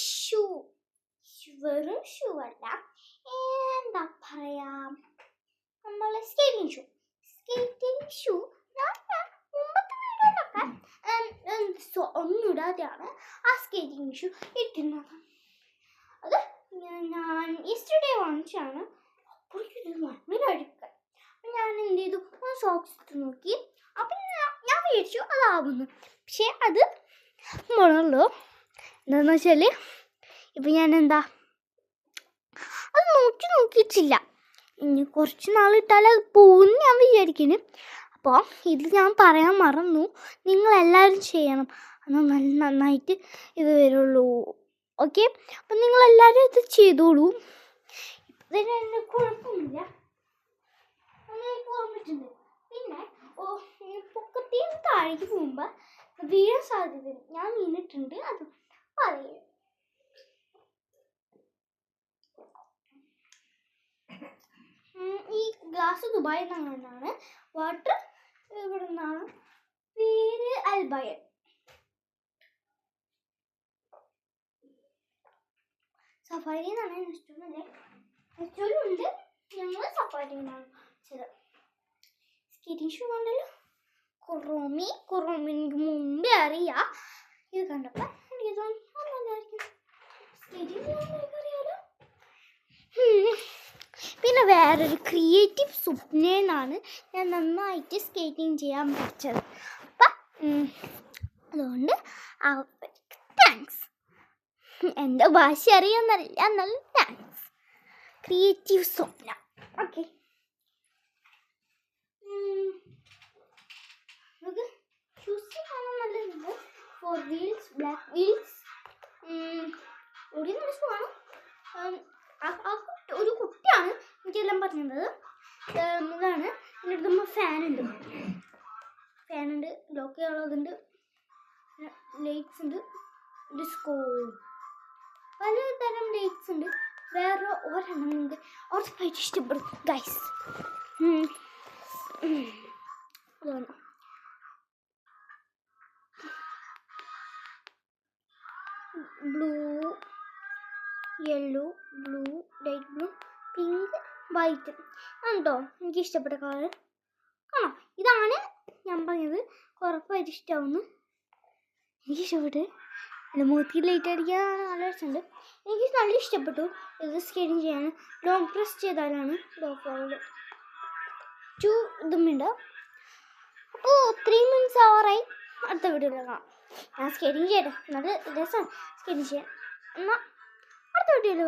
Shoe വെറും shoe അല്ല, എന്താ പറയാ, നമ്മളെ സ്കേറ്റിംഗ് ഷൂ ഞാൻ മുമ്പത്തെ വീഡിയോയിലൊക്കെ ഒന്നിടാതെയാണ് ആ സ്കേറ്റിംഗ് ഷൂ ഇട്ടിരുന്നത്. അത് ഞാൻ യെസ്റ്റർഡേ വാങ്ങിച്ചാണ്. അപ്പോഴേക്കും ഇത് ഭയങ്കര അഴുക്ക്. ഞാൻ എന്ത് ചെയ്തു, ഒന്ന് സോക്സ് ഇട്ട് നോക്കി. അപ്പം ഞാൻ വിചാരിച്ചു അതാവുന്നു. പക്ഷേ അത് മുളകല്ലോ. എന്താണെന്ന് വെച്ചാൽ ഇപ്പം ഞാൻ അത് നോക്കിയിട്ടില്ല. ഇനി കുറച്ച് നാളിട്ടാൽ അത് പോകുമെന്ന് ഞാൻ വിചാരിക്കുന്നു. അപ്പോൾ ഇത് ഞാൻ പറയാൻ മറന്നു, നിങ്ങളെല്ലാവരും ചെയ്യണം, എന്നാൽ നന്നായിട്ട് ഇത് വരുള്ളൂ. ഓക്കെ, അപ്പം നിങ്ങളെല്ലാവരും ഇത് ചെയ്തോളൂ. ഇതിന് കുഴപ്പമില്ല, അങ്ങനെ വന്നിട്ടുണ്ട്. പിന്നെ പൊക്കത്തിൽ താഴേക്ക് പോകുമ്പോൾ വീഴാൻ സാധ്യത ഞാൻ വീണിട്ടുണ്ട്, അത് പറയും. ഈ ഗ്ലാസ് ദുബായിൽ നിന്നാണ്, വാട്ടർ ഇവിടെ നിന്നാണ്, പേര് അൽബയൻ. സഫാരി എന്നാണ് നെസ്റ്റോലും ഉണ്ട്, ഞങ്ങൾ സഫാരി എന്നാണ് ചെയ്തത്. സ്കേറ്റിംഗ് ഷൂ കണ്ടല്ലോ, എനിക്ക് മുമ്പേ അറിയാം. ഇത് കണ്ടപ്പോൾ എനിക്ക് തോന്നി നല്ലതായിരിക്കും, സ്കേറ്റിംഗ് അറിയാലോ. പിന്നെ വേറൊരു ക്രിയേറ്റീവ് സ്വപ്നേന്നാണ് ഞാൻ നന്നായിട്ട് സ്കേറ്റിംഗ് ചെയ്യാൻ പഠിച്ചത്. അപ്പം അതുകൊണ്ട് താങ്ക്സ്. എൻ്റെ ഭാഷ അറിയാമെന്നല്ല, നല്ല താങ്ക്സ്. ക്രിയേറ്റീവ് സ്വപ്ന. ഓക്കെ, നമുക്ക് ഷൂസ് കാണാൻ നല്ലതുണ്ട്. 4 wheels, ബ്ലാക്ക് വീൽസ്, ഓടി നല്ല ഷൂവാണ്. ഒരു കുട്ടിയാണ് എനിക്കെല്ലാം പറഞ്ഞത്. ഇതാണ് എൻ്റെ അടുത്തുമ്പോൾ ഫാനുണ്ട്, ലോക്ക് ചെയ്യാനുള്ളതുണ്ട്, ലൈറ്റ്സ് ഉണ്ട്, ഡിസ്കോ, പലതരം ലൈറ്റ്സ് ഉണ്ട്. വേറെ ഒരെണ്ണം നിങ്ങൾക്ക് ഉറപ്പായിട്ട് ഇഷ്ടപ്പെടും ഗൈസ്. അതാണ് blue, yellow, blue, light blue, pink, white ആണോ എനിക്കിഷ്ടപ്പെട്ട കളർ. കാണാം, ഇതാണ് ഞാൻ പറഞ്ഞത്, ഉറപ്പായിട്ട് ഇഷ്ടമാവുന്നു. എനിക്കിഷ്ടപ്പെട്ട് എൻ്റെ മുഖത്ത് ലൈറ്റ് അടിക്കാനാണ് നല്ല രസമുണ്ട്. എനിക്ക് നല്ല ഇഷ്ടപ്പെട്ടു ഇത് സ്കേറ്റിംഗ് ചെയ്യാൻ. ലോങ് പ്രസ് ചെയ്താലാണ് ലോക്ക് 2 ഇതുമുണ്ട്. അപ്പോൾ 3 minutes ആവാറായി. അടുത്ത വീഡിയോയിൽ കാണാം. ഞാൻ സ്കേറ്റിംഗ് ചെയ്യട്ടെ, നല്ല രസമാണ് സ്കേറ്റിംഗ് ചെയ്യാൻ. എന്നാൽ അടുത്ത വീഡിയോയിൽ